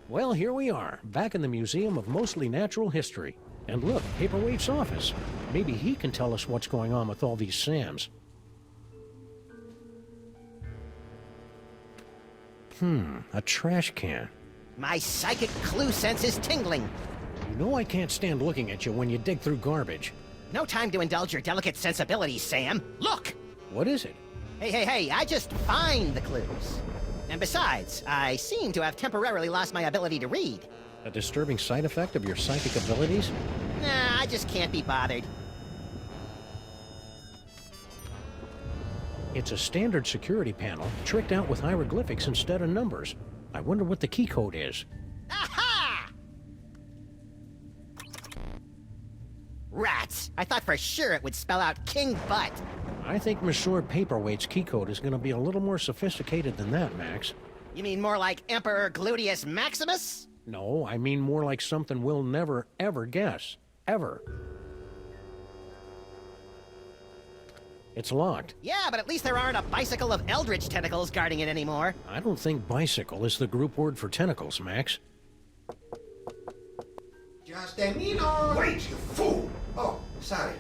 Well, here we are, back in the Museum of Mostly Natural History. And look, Paperweight's office. Maybe he can tell us what's going on with all these Sams. A trash can. My psychic clue sense is tingling. You know I can't stand looking at you when you dig through garbage. No time to indulge your delicate sensibilities, Sam. Look! What is it? Hey, I just find the clues. And besides, I seem to have temporarily lost my ability to read. A disturbing side effect of your psychic abilities? Nah, I just can't be bothered. It's a standard security panel, tricked out with hieroglyphics instead of numbers. I wonder what the key code is. Aha! Rats! I thought for sure it would spell out King Butt. I think Monsieur Paperweight's key code is going to be a little more sophisticated than that, Max. You mean more like Emperor Gluteus Maximus? No, I mean more like something we'll never, ever guess. Ever. It's locked. Yeah, but at least there aren't a bicycle of eldritch tentacles guarding it anymore. I don't think bicycle is the group word for tentacles, Max. Just a minute! Wait, you fool! Oh, sorry.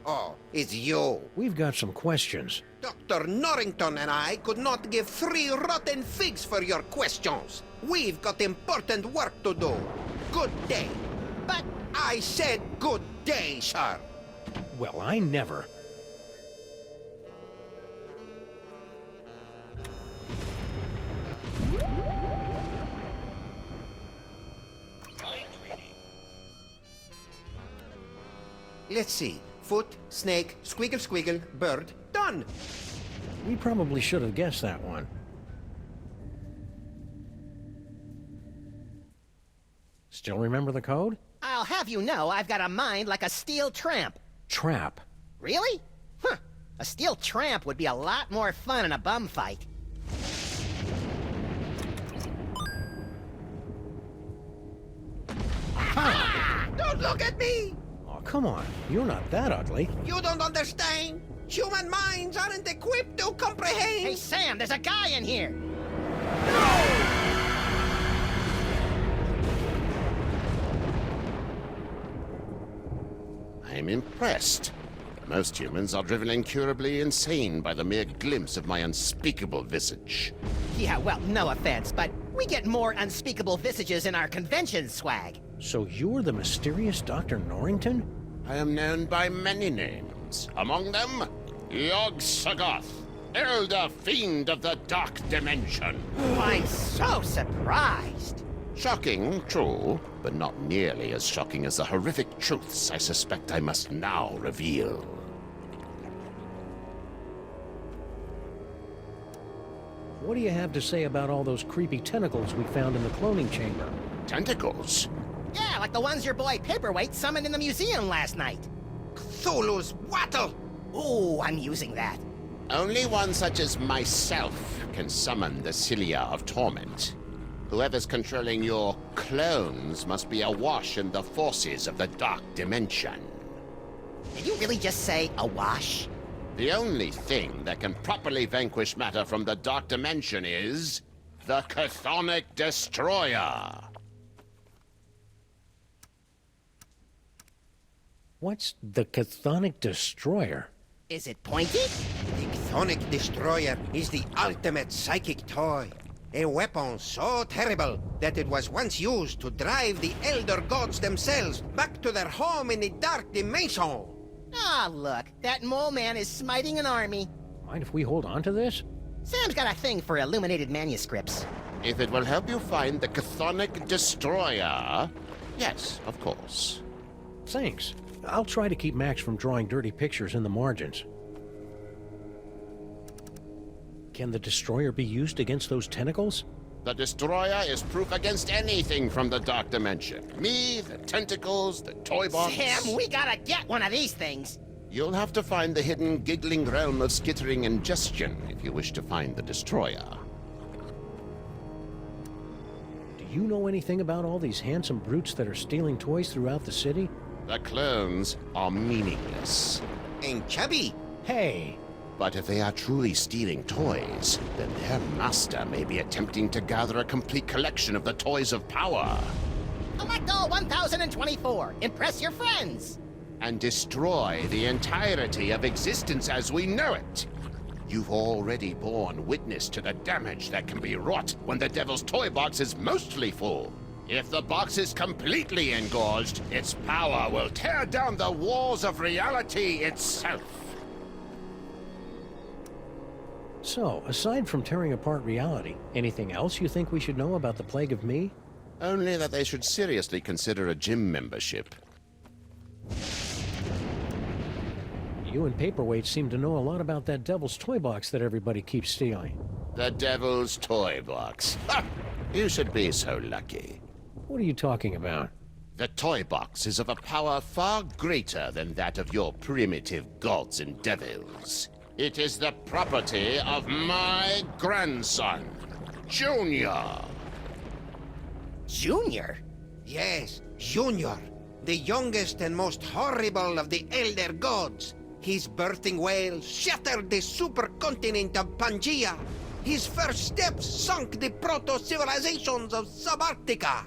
Oh, it's you. We've got some questions. Dr. Norrington and I could not give 3 rotten figs for your questions. We've got important work to do. Good day. But I said good day, sir. Well, I never. Let's see. Foot, snake, squiggle squiggle, bird. Done. We probably should have guessed that one. Still remember the code? I'll have you know I've got a mind like a steel tramp. Trap. Really? Huh. A steel tramp would be a lot more fun in a bum fight. Ah! Don't look at me! Oh, come on. You're not that ugly. You don't understand. Human minds aren't equipped to comprehend. Hey, Sam, there's a guy in here. I'm impressed. Most humans are driven incurably insane by the mere glimpse of my unspeakable visage. Yeah, well, no offense, but we get more unspeakable visages in our convention swag. So you're the mysterious Dr. Norrington? I am known by many names. Among them, Yog-Sothoth, Elder Fiend of the Dark Dimension. I'm so surprised. Shocking, true, but not nearly as shocking as the horrific truths I suspect I must now reveal. What do you have to say about all those creepy tentacles we found in the cloning chamber? Tentacles? Yeah, like the ones your boy Paperweight summoned in the museum last night. Cthulhu's wattle. Ooh, I'm using that. Only one such as myself can summon the Cilia of Torment. Whoever's controlling your clones must be awash in the forces of the Dark Dimension. Did you really just say awash? The only thing that can properly vanquish matter from the Dark Dimension is the Chthonic Destroyer. What's the Chthonic Destroyer? Is it pointy? The Chthonic Destroyer is the ultimate psychic toy. A weapon so terrible that it was once used to drive the Elder Gods themselves back to their home in the Dark Dimension. Ah, look, that mole man is smiting an army. Mind if we hold on to this? Sam's got a thing for illuminated manuscripts. If it will help you find the Chthonic Destroyer, yes, of course. Thanks. I'll try to keep Max from drawing dirty pictures in the margins. Can the Destroyer be used against those tentacles? The Destroyer is proof against anything from the Dark Dimension. Me, the tentacles, the toy box. Sam, we gotta get one of these things. You'll have to find the hidden giggling realm of skittering ingestion if you wish to find the Destroyer. Do you know anything about all these handsome brutes that are stealing toys throughout the city? The clones are meaningless. And chubby. Hey, But if they are truly stealing toys, then their master may be attempting to gather a complete collection of the toys of power. Collect all 1024. Impress your friends. And destroy the entirety of existence as we know it. You've already borne witness to the damage that can be wrought when the Devil's Toy Box is mostly full. If the box is completely engorged, its power will tear down the walls of reality itself. So, aside from tearing apart reality, anything else you think we should know about the Plague of Me? Only that they should seriously consider a gym membership. You and Paperweight seem to know a lot about that Devil's Toy Box that everybody keeps stealing. The Devil's Toy Box. Ha! You should be so lucky. What are you talking about? The Toy Box is of a power far greater than that of your primitive gods and devils. It is the property of my grandson, Junior. Junior? Yes, Junior, the youngest and most horrible of the Elder Gods. His birthing wail shattered the supercontinent of Pangaea. His first steps sunk the proto-civilizations of Subarctica.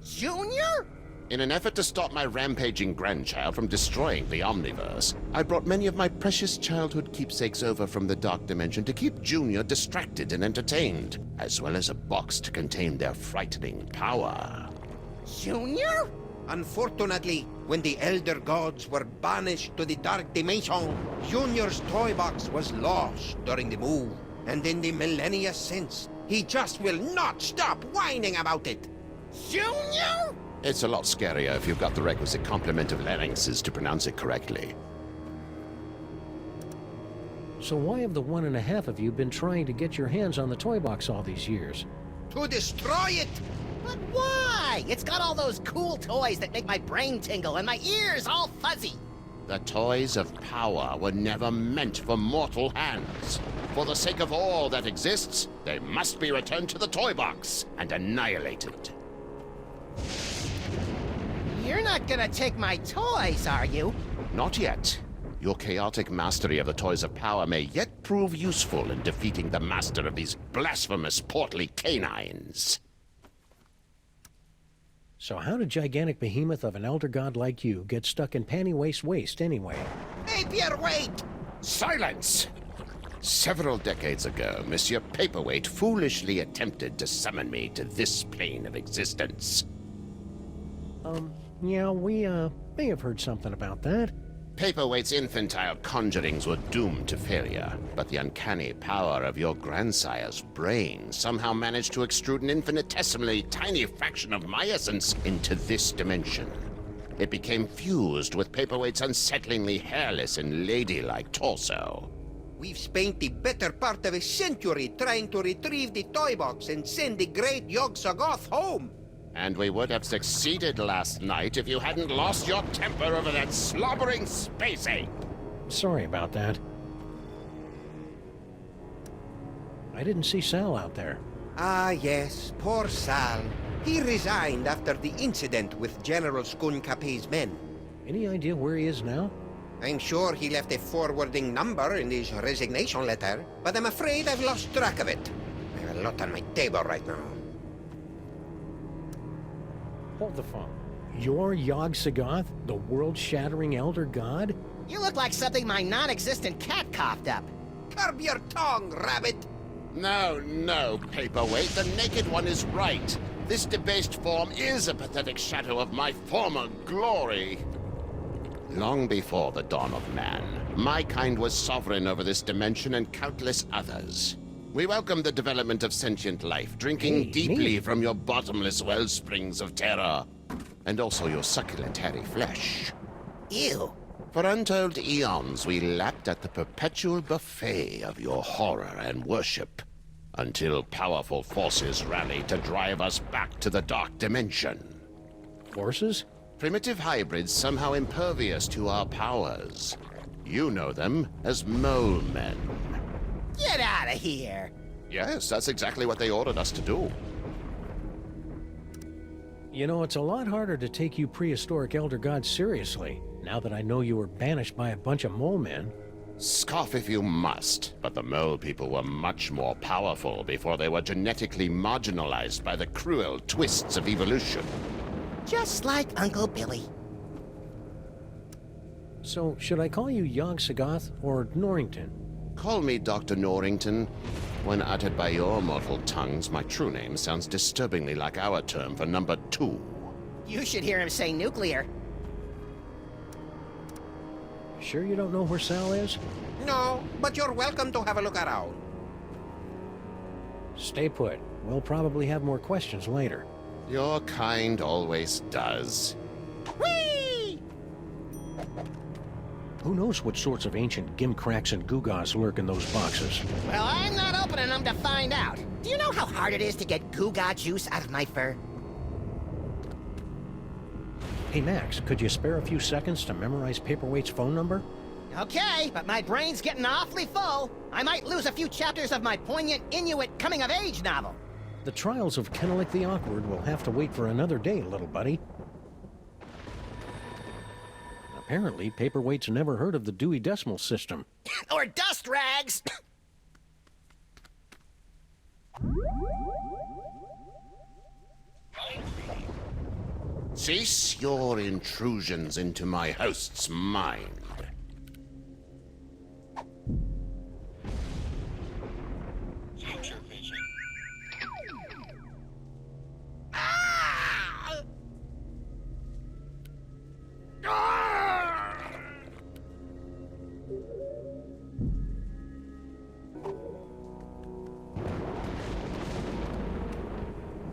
Junior? In an effort to stop my rampaging grandchild from destroying the Omniverse, I brought many of my precious childhood keepsakes over from the Dark Dimension to keep Junior distracted and entertained, as well as a box to contain their frightening power. Junior? Unfortunately, when the Elder Gods were banished to the Dark Dimension, Junior's toy box was lost during the move. And in the millennia since, he just will not stop whining about it. Junior? It's a lot scarier if you've got the requisite complement of larynxes to pronounce it correctly. So why have the 1.5 of you been trying to get your hands on the toy box all these years? To destroy it! But why? It's got all those cool toys that make my brain tingle and my ears all fuzzy. The toys of power were never meant for mortal hands. For the sake of all that exists, they must be returned to the toy box and annihilated. You're not gonna take my toys, are you? Not yet. Your chaotic mastery of the toys of power may yet prove useful in defeating the master of these blasphemous portly canines. So how did gigantic behemoth of an elder god like you get stuck in panty waist anyway? Paperweight! Silence! Several decades ago, Monsieur Paperweight foolishly attempted to summon me to this plane of existence. Yeah, we, may have heard something about that. Paperweight's infantile conjurings were doomed to failure, but the uncanny power of your grandsire's brain somehow managed to extrude an infinitesimally tiny fraction of my essence into this dimension. It became fused with Paperweight's unsettlingly hairless and ladylike torso. We've spent the better part of a century trying to retrieve the toy box and send the great Yog-Sothoth home. And we would have succeeded last night if you hadn't lost your temper over that slobbering space ape. Sorry about that. I didn't see Sal out there. Ah, yes, poor Sal. He resigned after the incident with General Schoonkape's men. Any idea where he is now? I'm sure he left a forwarding number in his resignation letter, but I'm afraid I've lost track of it. I have a lot on my table right now. Hold the phone. You're Yog-Sothoth, the world-shattering elder god? You look like something my non-existent cat coughed up. Curb your tongue, rabbit! No, Paperweight, the Naked One is right. This debased form is a pathetic shadow of my former glory. Long before the dawn of man, my kind was sovereign over this dimension and countless others. We welcome the development of sentient life, drinking deeply from your bottomless wellsprings of terror, and also your succulent hairy flesh. Ew. For untold eons, we lapped at the perpetual buffet of your horror and worship, until powerful forces rallied to drive us back to the Dark Dimension. Forces? Primitive hybrids somehow impervious to our powers. You know them as mole men. Get out of here. Yes, that's exactly what they ordered us to do. You know, it's a lot harder to take you prehistoric elder gods seriously, now that I know you were banished by a bunch of mole men. Scoff if you must, but the mole people were much more powerful before they were genetically marginalized by the cruel twists of evolution. Just like Uncle Billy. So, should I call you Yog-Sothoth or Norrington? Call me Dr. Norrington. When uttered by your mortal tongues, my true name sounds disturbingly like our term for number 2. You should hear him say nuclear. Sure you don't know where Sal is? No, but you're welcome to have a look around. Stay put. We'll probably have more questions later. Your kind always does. Whee! Who knows what sorts of ancient gimcracks and gewgaws lurk in those boxes? Well, I'm not opening them to find out. Do you know how hard it is to get gewgaw juice out of my fur? Hey, Max, could you spare a few seconds to memorize Paperweight's phone number? Okay, but my brain's getting awfully full. I might lose a few chapters of my poignant Inuit coming-of-age novel. The trials of Kennelik the Awkward will have to wait for another day, little buddy. Apparently, Paperweight's never heard of the Dewey Decimal System. Or dust rags! Cease your intrusions into my host's mind.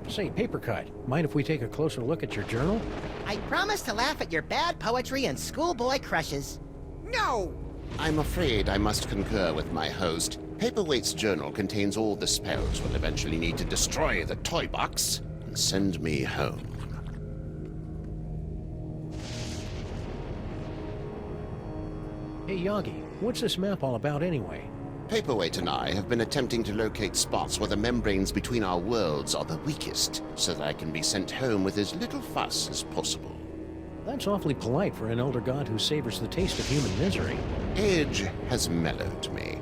Say, Papercut, mind if we take a closer look at your journal? I promise to laugh at your bad poetry and schoolboy crushes. No! I'm afraid I must concur with my host. Paperweight's journal contains all the spells we'll eventually need to destroy the toy box and send me home. Hey, Yogi, what's this map all about anyway? Paperweight and I have been attempting to locate spots where the membranes between our worlds are the weakest, so that I can be sent home with as little fuss as possible. That's awfully polite for an elder god who savors the taste of human misery. Age has mellowed me.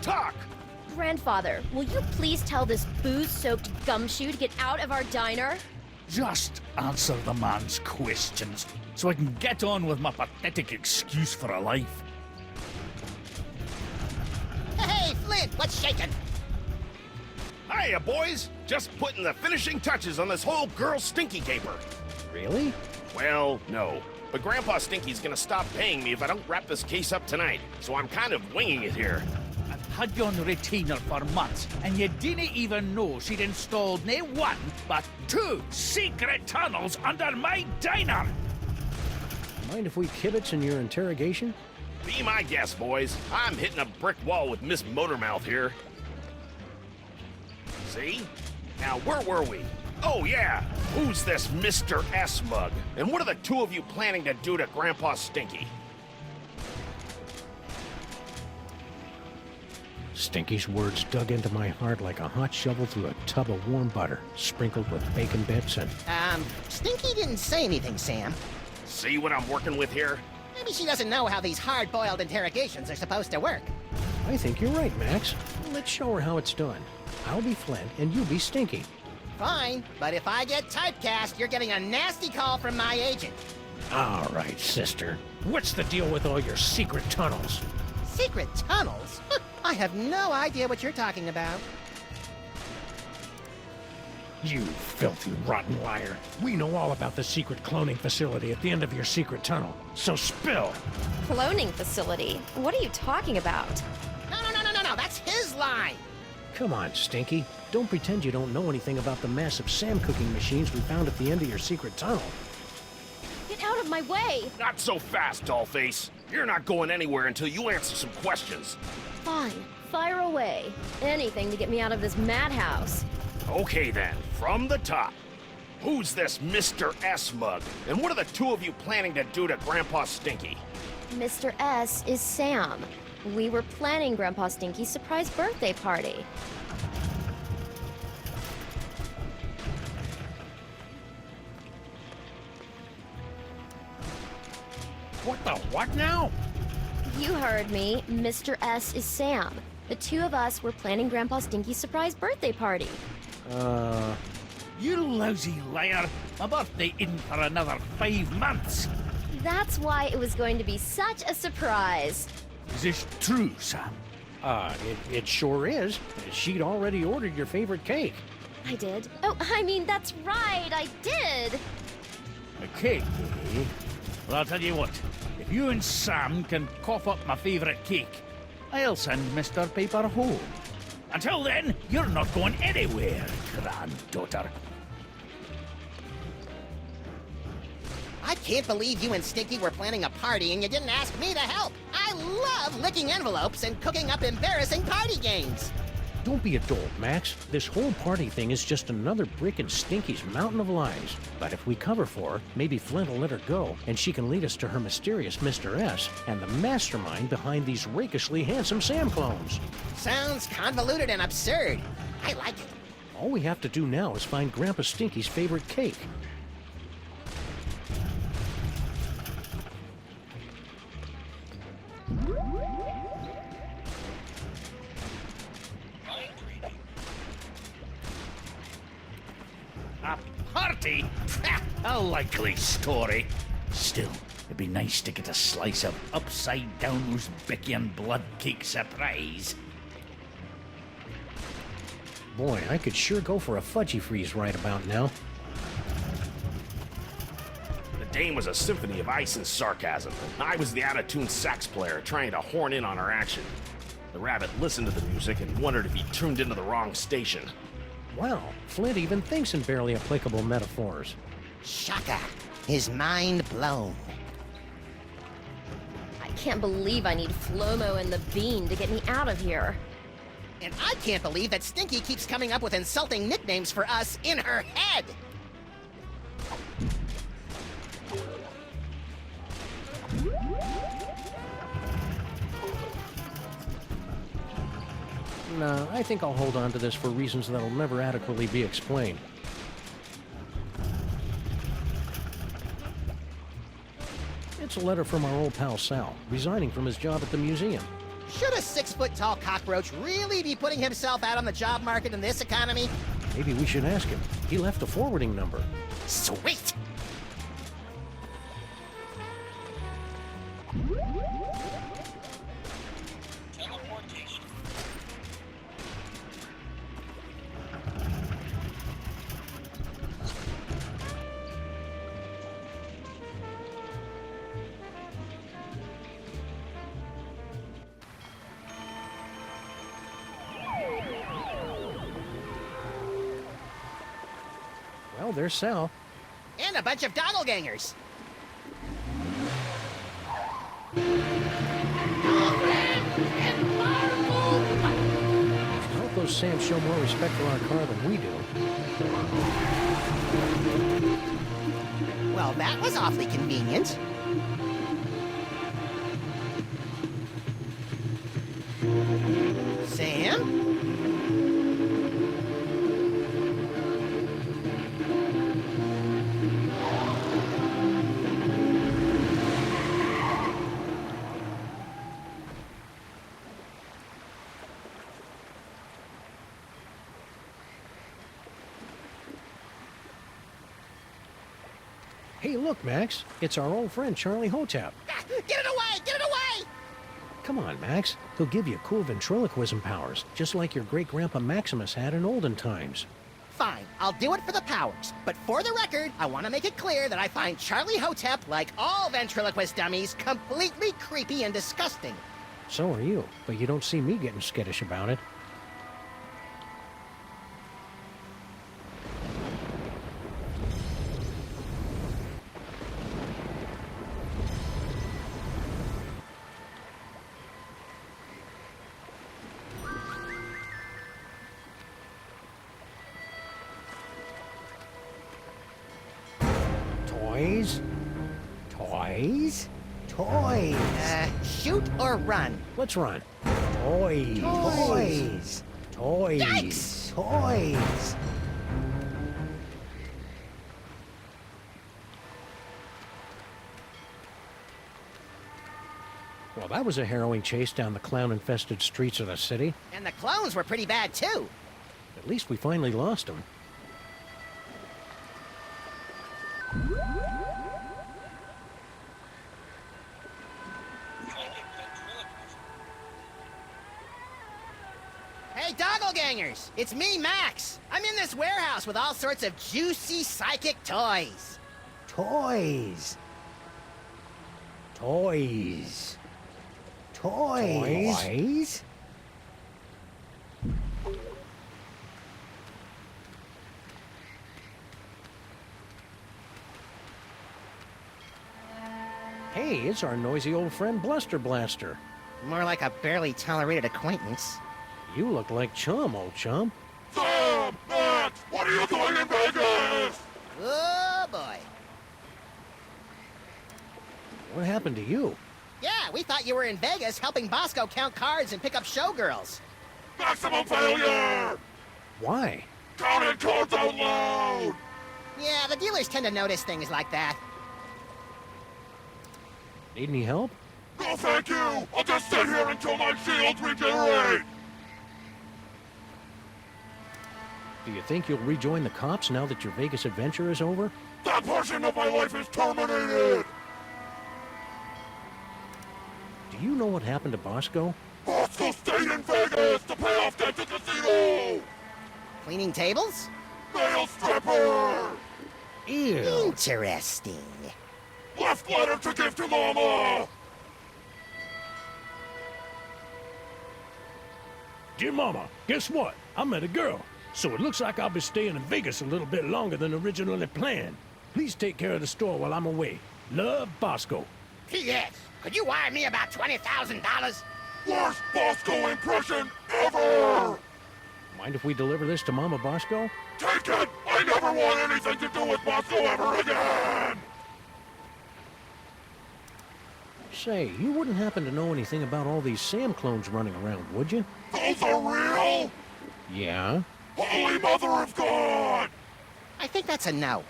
Talk! Grandfather, will you please tell this booze-soaked gumshoe to get out of our diner? Just answer the man's questions, so I can get on with my pathetic excuse for a life. Hey, Flint, what's shaking? Hiya, boys! Just putting the finishing touches on this whole girl stinky caper. Really? Well, no. But Grandpa Stinky's gonna stop paying me if I don't wrap this case up tonight, so I'm kind of winging it here. I've had you on retainer for months, and you didn't even know she'd installed nae one, but 2 secret tunnels under my diner! Mind if we kibitz in your interrogation? Be my guest, boys. I'm hitting a brick wall with Miss Motormouth here. See? Now, where were we? Oh, yeah! Who's this Mr. S-Mug? And what are the two of you planning to do to Grandpa Stinky? Stinky's words dug into my heart like a hot shovel through a tub of warm butter, sprinkled with bacon bits and... Stinky didn't say anything, Sam. See what I'm working with here? Maybe she doesn't know how these hard-boiled interrogations are supposed to work. I think you're right, Max. Let's show her how it's done. I'll be Flint, and you be Stinky. Fine, but if I get typecast, you're getting a nasty call from my agent. All right, sister. What's the deal with all your secret tunnels? Secret tunnels? I have no idea what you're talking about. You filthy, rotten liar. We know all about the secret cloning facility at the end of your secret tunnel. So spill! Cloning facility? What are you talking about? No, that's his line. Come on, Stinky. Don't pretend you don't know anything about the massive Sam cooking machines we found at the end of your secret tunnel. Get out of my way! Not so fast, Dollface. You're not going anywhere until you answer some questions. Fine, fire away. Anything to get me out of this madhouse. Okay then, from the top. Who's this Mr. S mug? And what are the two of you planning to do to Grandpa Stinky? Mr. S is Sam. We were planning Grandpa Stinky's surprise birthday party. What the what now? You heard me. Mr. S is Sam. The two of us were planning Grandpa Stinky's surprise birthday party. You lousy liar. My birthday isn't for another 5 months. That's why it was going to be such a surprise. Is this true, Sam? It sure is. She'd already ordered your favorite cake. I did. Oh, I mean, that's right, I did. A cake, eh? Well, I'll tell you what. If you and Sam can cough up my favorite cake, I'll send Mr. Paper home. Until then, you're not going anywhere, granddaughter. I can't believe you and Stinky were planning a party and you didn't ask me to help. I love licking envelopes and cooking up embarrassing party games. Don't be a dolt, Max. This whole party thing is just another brick in Stinky's mountain of lies. But if we cover for her, maybe Flint will let her go, and she can lead us to her mysterious Mr. S and the mastermind behind these rakishly handsome Sam clones. Sounds convoluted and absurd. I like it. All we have to do now is find Grandpa Stinky's favorite cake. A party? A likely story. Still, it'd be nice to get a slice of upside-down Uzbekian blood cake surprise. Boy, I could sure go for a fudgy freeze right about now. The dame was a symphony of ice and sarcasm. I was the out-of-tune sax player trying to horn in on her action. The rabbit listened to the music and wondered if he tuned into the wrong station. Wow, Flint even thinks in barely applicable metaphors. Shaka. His mind blown. I can't believe I need Flomo and the Bean to get me out of here. And I can't believe that Stinky keeps coming up with insulting nicknames for us in her head. No, I think I'll hold on to this for reasons that'll never adequately be explained. It's a letter from our old pal Sal, resigning from his job at the museum. Should a 6-foot-tall cockroach really be putting himself out on the job market in this economy? Maybe we should ask him. He left a forwarding number. Sweet! Well, there's Sal. And a bunch of doppelgangers. I hope those Sams show more respect for our car than we do. Well, that was awfully convenient. Sam? Hey, look, Max. It's our old friend Charlie Hotep. Get it away! Get it away! Come on, Max. He'll give you cool ventriloquism powers, just like your great-grandpa Maximus had in olden times. Fine, I'll do it for the powers. But for the record, I want to make it clear that I find Charlie Hotep, like all ventriloquist dummies, completely creepy and disgusting. So are you, but you don't see me getting skittish about it. Toys? Toys? Toys! Shoot or run? Let's run. Toys. Toys. Toys. Yikes! Toys. Well, that was a harrowing chase down the clown-infested streets of the city. And the clones were pretty bad, too. At least we finally lost them. Hey, Doppelgangers! It's me, Max! I'm in this warehouse with all sorts of juicy psychic toys. Toys. Toys. Toys. Toys? Hey, it's our noisy old friend Bluster Blaster. More like a barely tolerated acquaintance. You look like Chum, old chum. Sam! Max! What are you doing in Vegas? Oh, boy. What happened to you? Yeah, we thought you were in Vegas helping Bosco count cards and pick up showgirls. Maximum failure! Why? Counting cards out loud! Yeah, the dealers tend to notice things like that. Need any help? No thank you! I'll just sit here until my shields regenerate! Do you think you'll rejoin the cops now that your Vegas adventure is over? That portion of my life is terminated! Do you know what happened to Bosco? Bosco stayed in Vegas to pay off debt to casino! Cleaning tables? Male stripper! Ew. Interesting. Left letter to give to Mama! Dear Mama, guess what? I met a girl. So it looks like I'll be staying in Vegas a little bit longer than originally planned. Please take care of the store while I'm away. Love, Bosco. P.S. Could you wire me about $20,000? Worst Bosco impression ever! Mind if we deliver this to Mama Bosco? Take it! I never want anything to do with Bosco ever again! Say, you wouldn't happen to know anything about all these Sam clones running around, would you? Those are real? Yeah? Holy Mother of God! I think that's a no.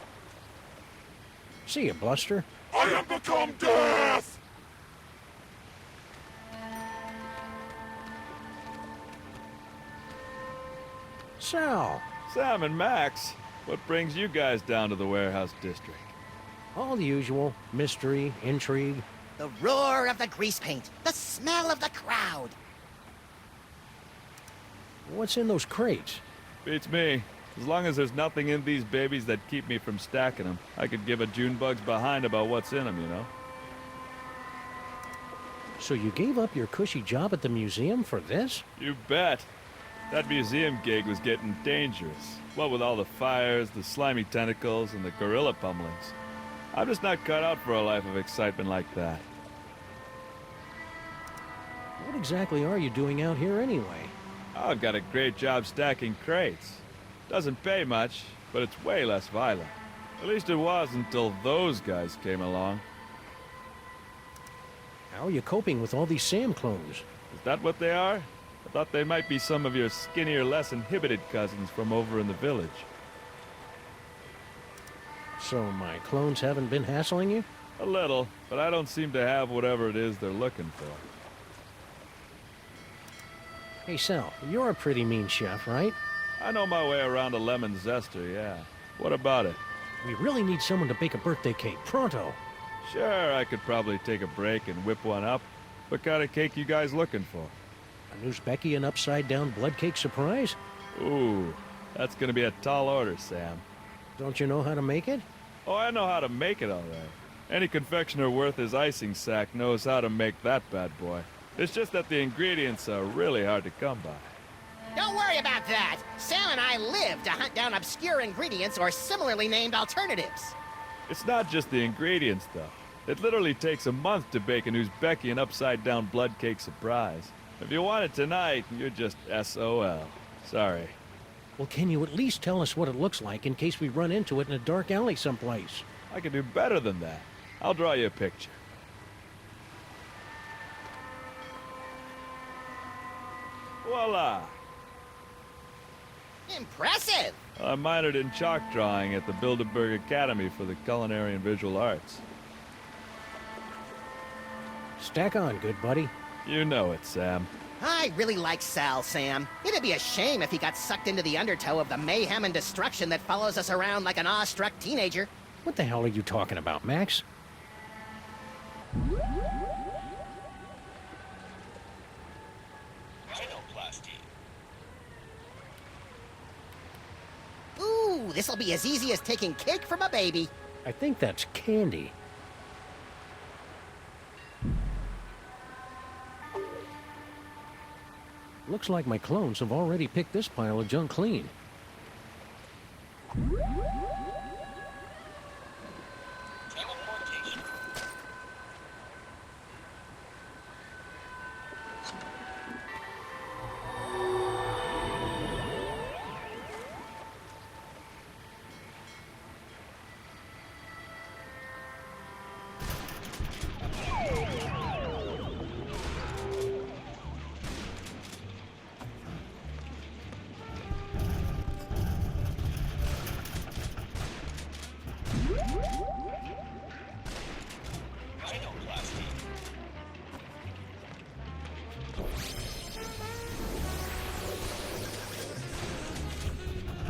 See ya, Bluster. I am become death! Sal, Sam and Max, what brings you guys down to the warehouse district? all the usual. Mystery, intrigue. The roar of the grease paint. The smell of the crowd. What's in those crates? Beats me. As long as there's nothing in these babies that keep me from stacking them, I could give a June bug's behind about what's in them, you know? So you gave up your cushy job at the museum for this? You bet. That museum gig was getting dangerous. What with all the fires, the slimy tentacles, and the gorilla pummelings. I'm just not cut out for a life of excitement like that. What exactly are you doing out here anyway? I've got a great job stacking crates. Doesn't pay much, but it's way less violent. At least it was until those guys came along. How are you coping with all these Sam clones? Is that what they are? I thought they might be some of your skinnier, less inhibited cousins from over in the village. So my clones haven't been hassling you? A little, but I don't seem to have whatever it is they're looking for. Hey Sal, you're a pretty mean chef, right? I know my way around a lemon zester, yeah. What about it? We really need someone to bake a birthday cake, pronto. Sure, I could probably take a break and whip one up. What kind of cake you guys looking for? A Becky an upside-down blood cake surprise? Ooh, that's gonna be a tall order, Sam. Don't you know how to make it? Oh, I know how to make it all right. Any confectioner worth his icing sack knows how to make that bad boy. It's just that the ingredients are really hard to come by. Don't worry about that. Sam and I live to hunt down obscure ingredients or similarly named alternatives. It's not just the ingredients, though. It literally takes a month to bake a Becky an upside-down blood cake surprise. If you want it tonight, you're just SOL. Sorry. Well, can you at least tell us what it looks like in case we run into it in a dark alley someplace? I can do better than that. I'll draw you a picture. Voila! Impressive! I minored in chalk drawing at the Bilderberg Academy for the Culinary and Visual Arts. Stack on, good buddy. You know it, Sam. I really like Sal, Sam. It'd be a shame if he got sucked into the undertow of the mayhem and destruction that follows us around like an awestruck teenager. What the hell are you talking about, Max? Ooh, this'll be as easy as taking cake from a baby. I think that's candy. Looks like my clones have already picked this pile of junk clean.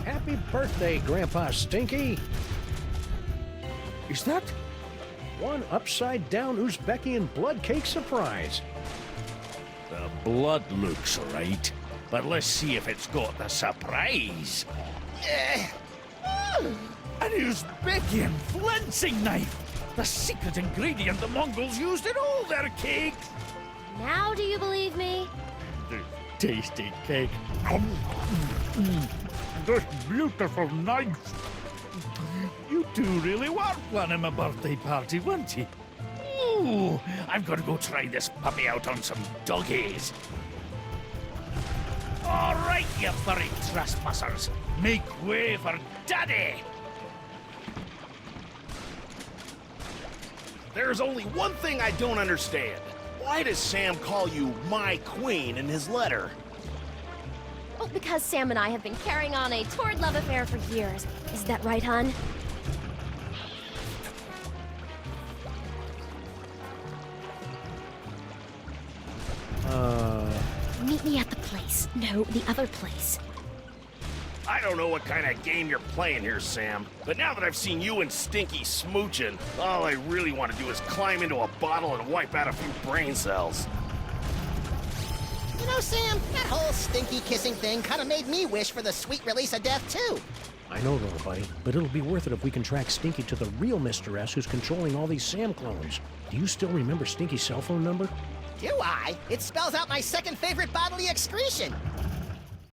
Happy birthday, Grandpa Stinky! Is that? One upside-down Uzbekian blood cake surprise. The blood looks right, but let's see if it's got the surprise. An Uzbekian flensing knife! The secret ingredient the Mongols used in all their cakes! Now do you believe me? The tasty cake. This beautiful knife. You two really were planning my birthday party, weren't you? Ooh, I've got to go try this puppy out on some doggies. All right, you furry trespassers. Make way for Daddy. There's only one thing I don't understand. Why does Sam call you my queen in his letter? Oh, because Sam and I have been carrying on a torrid love affair for years. Is that right, hon? Meet me at the place. No, the other place. I don't know what kind of game you're playing here, Sam, but now that I've seen you and Stinky smooching, all I really want to do is climb into a bottle and wipe out a few brain cells. You know, Sam, that whole stinky kissing thing kind of made me wish for the sweet release of death, too. I know, little buddy, but it'll be worth it if we can track Stinky to the real Mr. S who's controlling all these Sam clones. Do you still remember Stinky's cell phone number? Do I? It spells out my second favorite bodily excretion.